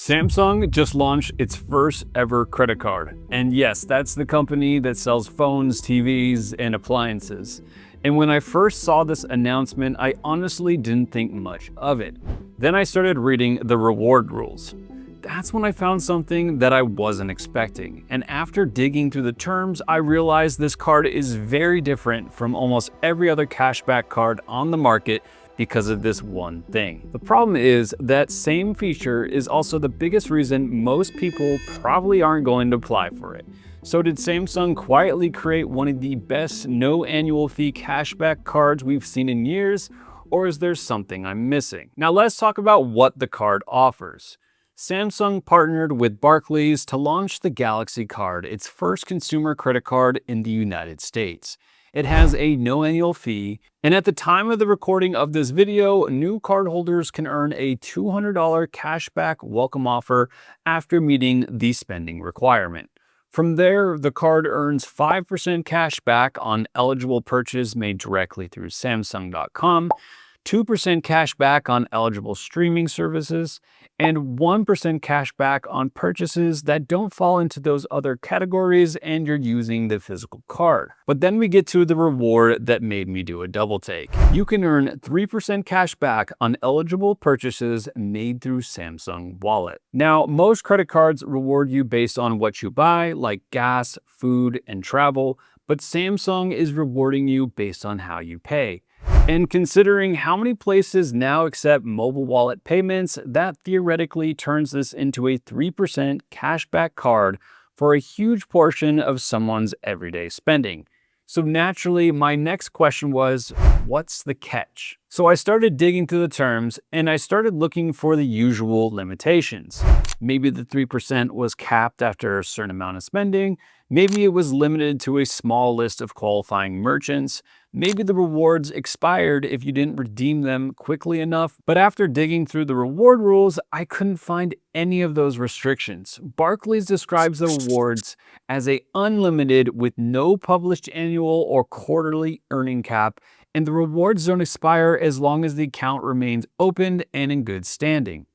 Samsung just launched its first ever credit card. And yes, that's the company that sells phones, TVs, and appliances. And when I first saw this announcement, I honestly didn't think much of it. Then I started reading the reward rules. That's when I found something that I wasn't expecting. And after digging through the terms, I realized this card is very different from almost every other cashback card on the market because of this one thing. The problem is that same feature is also the biggest reason most people probably aren't going to apply for it. So did Samsung quietly create one of the best no annual fee cashback cards we've seen in years, or is there something I'm missing? Now let's talk about what the card offers. Samsung partnered with Barclays to launch the Galaxy Card, its first consumer credit card in the United States. It has a no annual fee, and at the time of the recording of this video, new cardholders can earn a $200 cashback welcome offer after meeting the spending requirement. From there, the card earns 5% cash back on eligible purchase made directly through Samsung.com, 2% cash back on eligible streaming services, and 1% cash back on purchases that don't fall into those other categories and you're using the physical card. But then we get to the reward that made me do a double take. You can earn 3% cash back on eligible purchases made through Samsung Wallet. Now, most credit cards reward you based on what you buy, like gas, food, and travel, but Samsung is rewarding you based on how you pay. And considering how many places now accept mobile wallet payments, that theoretically turns this into a 3% cashback card for a huge portion of someone's everyday spending. So naturally, my next question was, what's the catch? So I started digging through the terms and I started looking for the usual limitations. Maybe the 3% was capped after a certain amount of spending. Maybe it was limited to a small list of qualifying merchants. Maybe the rewards expired if you didn't redeem them quickly enough. But after digging through the reward rules, I couldn't find any of those restrictions. Barclays describes the rewards as a unlimited with no published annual or quarterly earning cap, and the rewards don't expire as long as the account remains open and in good standing.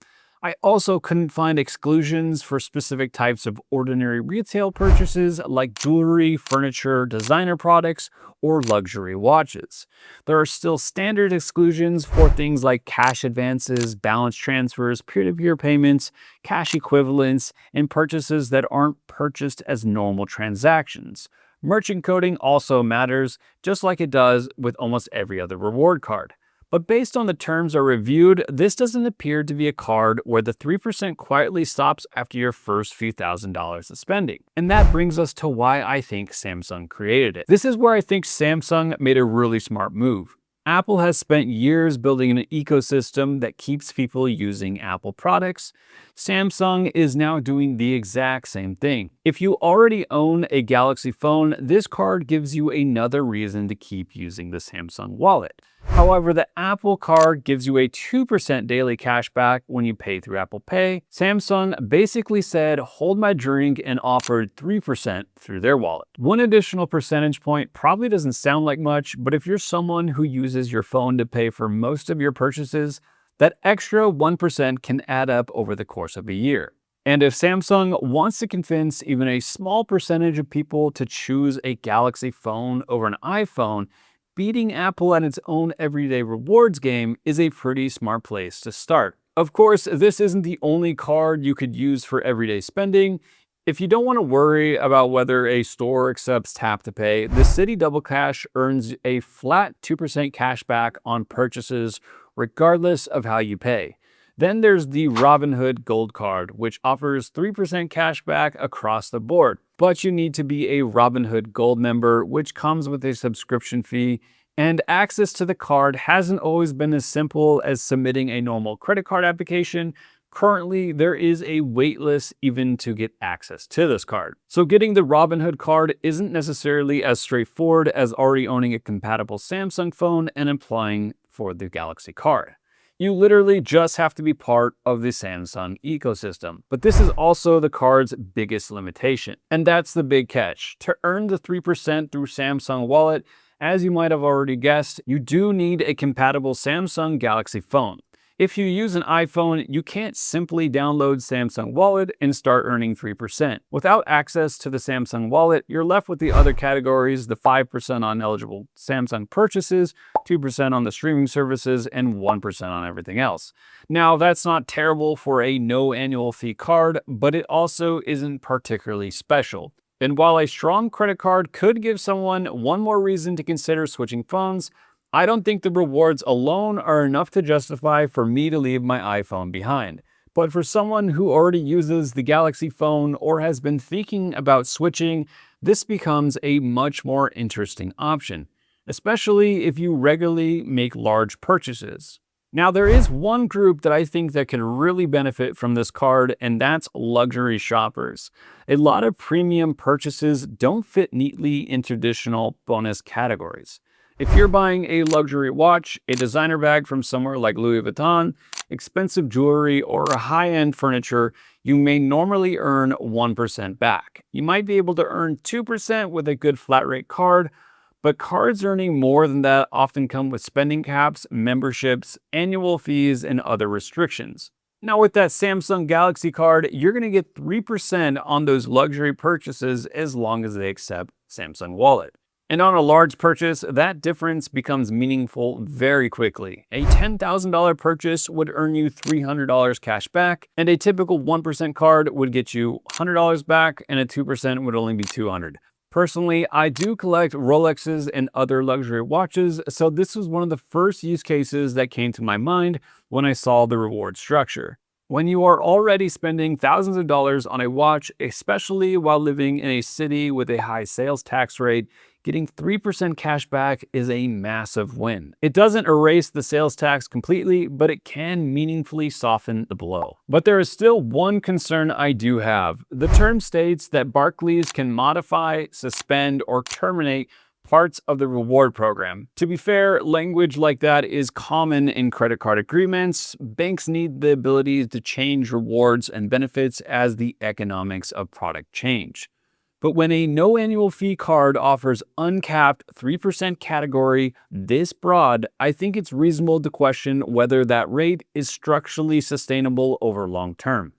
I also couldn't find exclusions for specific types of ordinary retail purchases like jewelry, furniture, designer products, or luxury watches. There are still standard exclusions for things like cash advances, balance transfers, peer-to-peer payments, cash equivalents, and purchases that aren't purchased as normal transactions. Merchant coding also matters, just like it does with almost every other reward card. But based on the terms I reviewed, this doesn't appear to be a card where the 3% quietly stops after your first few $1,000s of spending. And that brings us to why I think Samsung created it. This is where I think Samsung made a really smart move. Apple has spent years building an ecosystem that keeps people using Apple products. Samsung is now doing the exact same thing. If you already own a Galaxy phone, this card gives you another reason to keep using the Samsung Wallet. However, the Apple Card gives you a 2% daily cash back when you pay through Apple Pay. Samsung basically said, hold my drink, and offered 3% through their wallet. One additional percentage point probably doesn't sound like much, but if you're someone who uses your phone to pay for most of your purchases, that extra 1% can add up over the course of a year. And if Samsung wants to convince even a small percentage of people to choose a Galaxy phone over an iPhone, beating Apple at its own everyday rewards game is a pretty smart place to start. Of course, this isn't the only card you could use for everyday spending. If you don't want to worry about whether a store accepts tap to pay, the Citi Double Cash earns a flat 2% cash back on purchases regardless of how you pay. Then there's the Robinhood Gold card, which offers 3% cash back across the board. But you need to be a Robinhood Gold member, which comes with a subscription fee. And access to the card hasn't always been as simple as submitting a normal credit card application. Currently, there is a wait list even to get access to this card. So getting the Robinhood card isn't necessarily as straightforward as already owning a compatible Samsung phone and applying for the Galaxy Card. You literally just have to be part of the Samsung ecosystem. But this is also the card's biggest limitation. And that's the big catch. To earn the 3% through Samsung Wallet, as you might have already guessed, you do need a compatible Samsung Galaxy phone. If you use an iPhone, you can't simply download Samsung Wallet and start earning 3%. Without access to the Samsung Wallet, you're left with the other categories, the 5% on eligible Samsung purchases, 2% on the streaming services, and 1% on everything else. Now, that's not terrible for a no annual fee card, but it also isn't particularly special. And while a strong credit card could give someone one more reason to consider switching phones, I don't think the rewards alone are enough to justify for me to leave my iPhone behind. But for someone who already uses the Galaxy phone or has been thinking about switching, this becomes a much more interesting option, especially if you regularly make large purchases. Now, there is one group that I think that could really benefit from this card, and that's luxury shoppers. A lot of premium purchases don't fit neatly in traditional bonus categories. If you're buying a luxury watch, a designer bag from somewhere like Louis Vuitton, expensive jewelry, or high-end furniture, you may normally earn 1% back. You might be able to earn 2% with a good flat rate card, but cards earning more than that often come with spending caps, memberships, annual fees, and other restrictions. Now, with that Samsung Galaxy card, you're going to get 3% on those luxury purchases as long as they accept Samsung Wallet. And on a large purchase, that difference becomes meaningful very quickly. A $10,000 purchase would earn you $300 cash back, and a typical 1% card would get you $100 back, and a 2% would only be $200. Personally, I do collect Rolexes and other luxury watches, so this was one of the first use cases that came to my mind when I saw the reward structure. When you are already spending thousands of dollars on a watch, especially while living in a city with a high sales tax rate, getting 3% cash back is a massive win. It doesn't erase the sales tax completely, but it can meaningfully soften the blow. But there is still one concern I do have. The term states that Barclays can modify, suspend, or terminate parts of the reward program. To be fair, language like that is common in credit card agreements. Banks need the ability to change rewards and benefits as the economics of product change. But when a no annual fee card offers uncapped 3% category this broad, I think it's reasonable to question whether that rate is structurally sustainable over long term.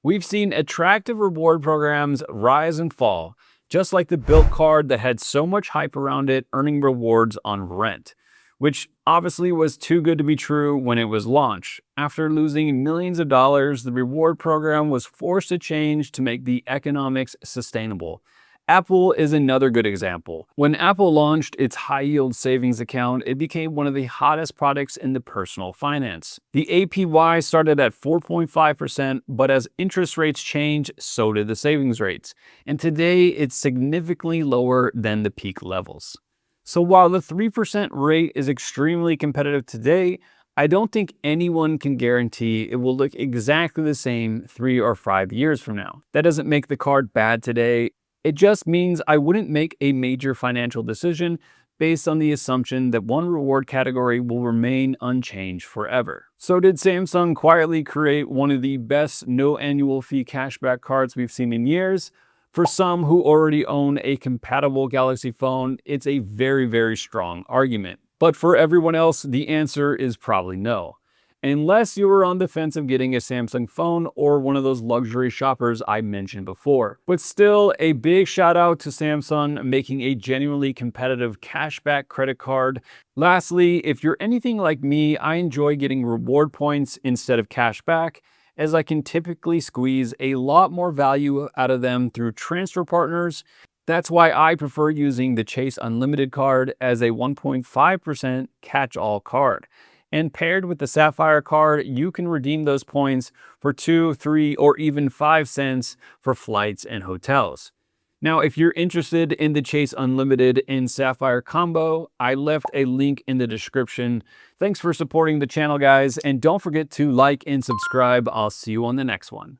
We've seen attractive reward programs rise and fall, just like the Bilt card that had so much hype around it earning rewards on rent, which obviously was too good to be true when it was launched. After losing millions of dollars, the reward program was forced to change to make the economics sustainable. Apple is another good example. When Apple launched its high-yield savings account, it became one of the hottest products in the personal finance. The APY started at 4.5%, but as interest rates changed, so did the savings rates. And today, it's significantly lower than the peak levels. So while the 3% rate is extremely competitive today, I don't think anyone can guarantee it will look exactly the same 3 or 5 years from now. That doesn't make the card bad today. It just means I wouldn't make a major financial decision based on the assumption that one reward category will remain unchanged forever. So did Samsung quietly create one of the best no annual fee cashback cards we've seen in years? For some who already own a compatible Galaxy phone, it's a very, very strong argument. But for everyone else, the answer is probably no. Unless you were on the fence of getting a Samsung phone or one of those luxury shoppers I mentioned before. But still, a big shout out to Samsung making a genuinely competitive cashback credit card. Lastly, if you're anything like me, I enjoy getting reward points instead of cashback, as I can typically squeeze a lot more value out of them through transfer partners. That's why I prefer using the Chase Unlimited card as a 1.5% catch-all card. And paired with the Sapphire Card, you can redeem those points for 2, 3, or even 5 cents for flights and hotels. Now, if you're interested in the Chase Unlimited and Sapphire combo, I left a link in the description. Thanks for supporting the channel, guys, and don't forget to like and subscribe. I'll see you on the next one.